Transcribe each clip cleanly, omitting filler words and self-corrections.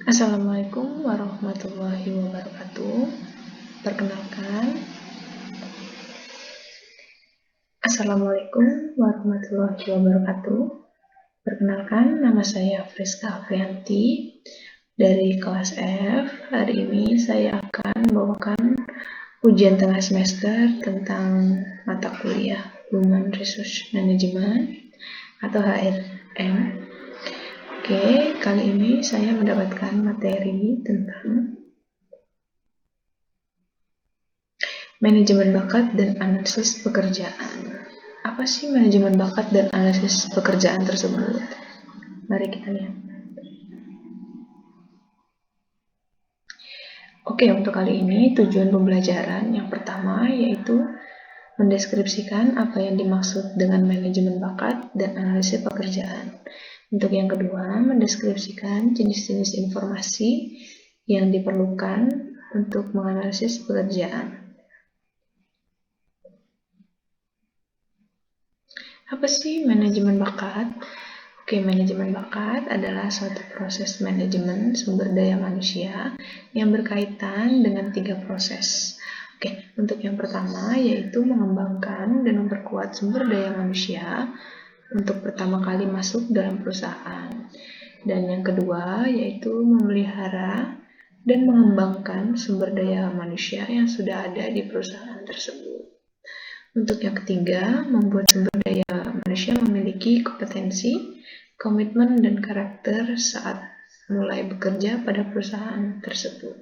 Assalamualaikum warahmatullahi wabarakatuh. Perkenalkan, Assalamualaikum warahmatullahi wabarakatuh. Perkenalkan, nama saya Friska Afrianti dari kelas F. Hari ini saya akan membawakan ujian tengah semester tentang mata kuliah Human Resource Management atau HRM. Oke, kali ini saya mendapatkan materi tentang manajemen bakat dan analisis pekerjaan. Apa sih manajemen bakat dan analisis pekerjaan tersebut? Mari kita lihat. Oke, untuk kali ini tujuan pembelajaran yang pertama yaitu mendeskripsikan apa yang dimaksud dengan manajemen bakat dan analisis pekerjaan. Untuk yang kedua, mendeskripsikan jenis-jenis informasi yang diperlukan untuk menganalisis pekerjaan. Apa sih manajemen bakat? Oke, manajemen bakat adalah suatu proses manajemen sumber daya manusia yang berkaitan dengan 3 proses. Oke, untuk yang pertama yaitu mengembangkan dan memperkuat sumber daya manusia untuk pertama kali masuk dalam perusahaan. Dan yang kedua yaitu memelihara dan mengembangkan sumber daya manusia yang sudah ada di perusahaan tersebut. Untuk yang ketiga, membuat sumber daya manusia memiliki kompetensi, komitmen, dan karakter saat mulai bekerja pada perusahaan tersebut.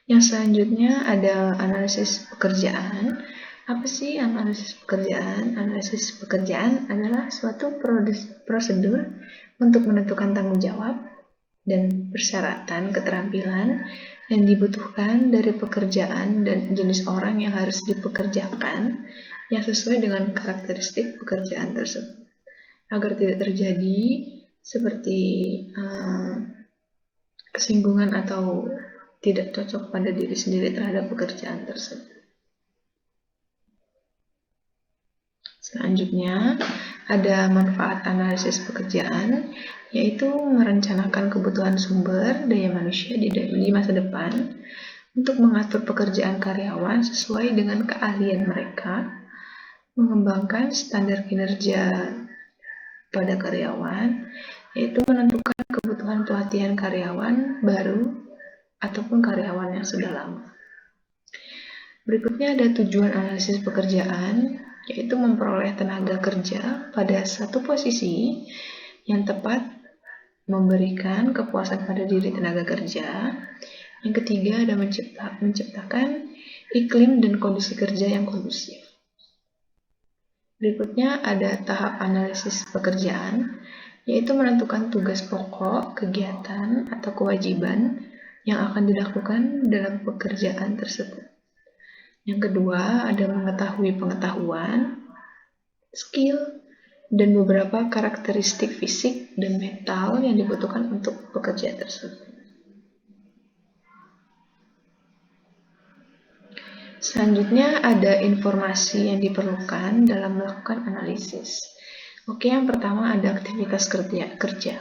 Yang selanjutnya ada analisis pekerjaan. Apa sih analisis pekerjaan? Analisis pekerjaan adalah suatu prosedur untuk menentukan tanggung jawab dan persyaratan keterampilan yang dibutuhkan dari pekerjaan dan jenis orang yang harus dipekerjakan yang sesuai dengan karakteristik pekerjaan tersebut agar tidak terjadi seperti kesinggungan atau tidak cocok pada diri sendiri terhadap pekerjaan tersebut. Selanjutnya, ada manfaat analisis pekerjaan, yaitu merencanakan kebutuhan sumber daya manusia di masa depan untuk mengatur pekerjaan karyawan sesuai dengan keahlian mereka, mengembangkan standar kinerja pada karyawan, yaitu menentukan kebutuhan pelatihan karyawan baru ataupun karyawan yang sudah lama. Berikutnya ada tujuan analisis pekerjaan, yaitu memperoleh tenaga kerja pada satu posisi yang tepat memberikan kepuasan pada diri tenaga kerja. Yang ketiga ada menciptakan iklim dan kondisi kerja yang kondusif. Berikutnya ada tahap analisis pekerjaan, yaitu menentukan tugas pokok, kegiatan, atau kewajiban yang akan dilakukan dalam pekerjaan tersebut. Yang kedua, ada mengetahui pengetahuan, skill, dan beberapa karakteristik fisik dan mental yang dibutuhkan untuk pekerjaan tersebut. Selanjutnya, ada informasi yang diperlukan dalam melakukan analisis. Oke, yang pertama ada aktivitas kerja,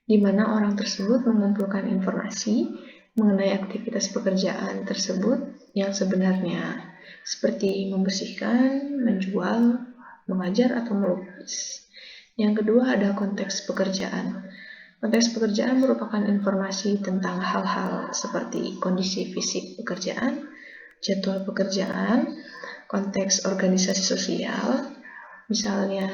di mana orang tersebut mengumpulkan informasi mengenai aktivitas pekerjaan tersebut yang sebenarnya, seperti membersihkan, menjual, mengajar, atau melukis. Yang kedua ada konteks pekerjaan. Konteks pekerjaan merupakan informasi tentang hal-hal seperti kondisi fisik pekerjaan, jadwal pekerjaan, konteks organisasi sosial, misalnya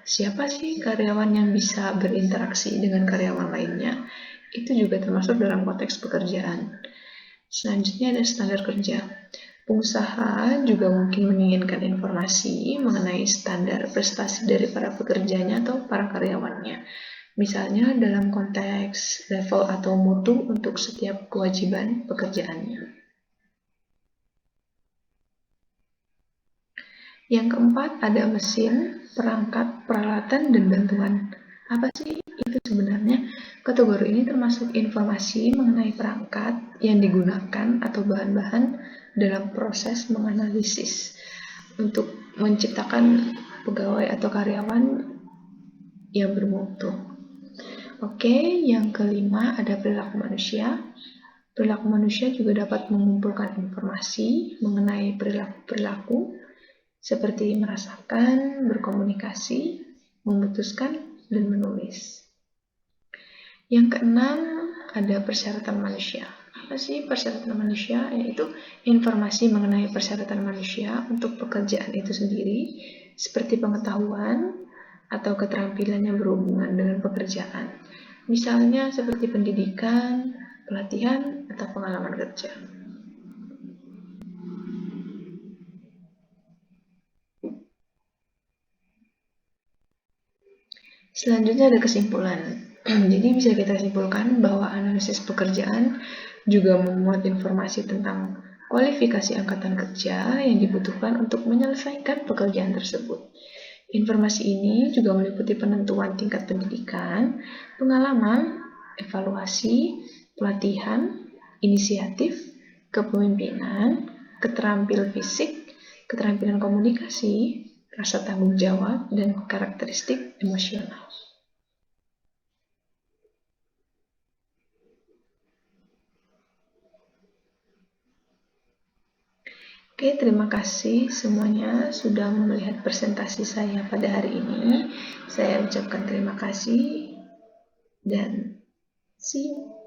siapa sih karyawan yang bisa berinteraksi dengan karyawan lainnya, itu juga termasuk dalam konteks pekerjaan. Selanjutnya ada standar kerja. Pengusaha juga mungkin menginginkan informasi mengenai standar prestasi dari para pekerjanya atau para karyawannya. Misalnya dalam konteks level atau mutu untuk setiap kewajiban pekerjaannya. Yang keempat ada mesin, perangkat, peralatan, dan bantuan. Apa sih itu sebenarnya? Kategori ini termasuk informasi mengenai perangkat yang digunakan atau bahan-bahan dalam proses menganalisis untuk menciptakan pegawai atau karyawan yang bermutu. Oke, yang kelima ada perilaku manusia. Perilaku manusia juga dapat mengumpulkan informasi mengenai perilaku-perilaku seperti merasakan, berkomunikasi, memutuskan, dan menulis. Yang keenam ada persyaratan manusia. Apa sih persyaratan manusia? Yaitu informasi mengenai persyaratan manusia untuk pekerjaan itu sendiri, seperti pengetahuan atau keterampilan yang berhubungan dengan pekerjaan. Misalnya seperti pendidikan, pelatihan, atau pengalaman kerja. Selanjutnya ada kesimpulan. Jadi bisa kita simpulkan bahwa analisis pekerjaan juga memuat informasi tentang kualifikasi angkatan kerja yang dibutuhkan untuk menyelesaikan pekerjaan tersebut. Informasi ini juga meliputi penentuan tingkat pendidikan, pengalaman, evaluasi, pelatihan, inisiatif, kepemimpinan, keterampilan fisik, keterampilan komunikasi, rasa tanggung jawab, dan karakteristik emosional. Oke, terima kasih semuanya sudah melihat presentasi saya pada hari ini. Saya ucapkan terima kasih dan see you.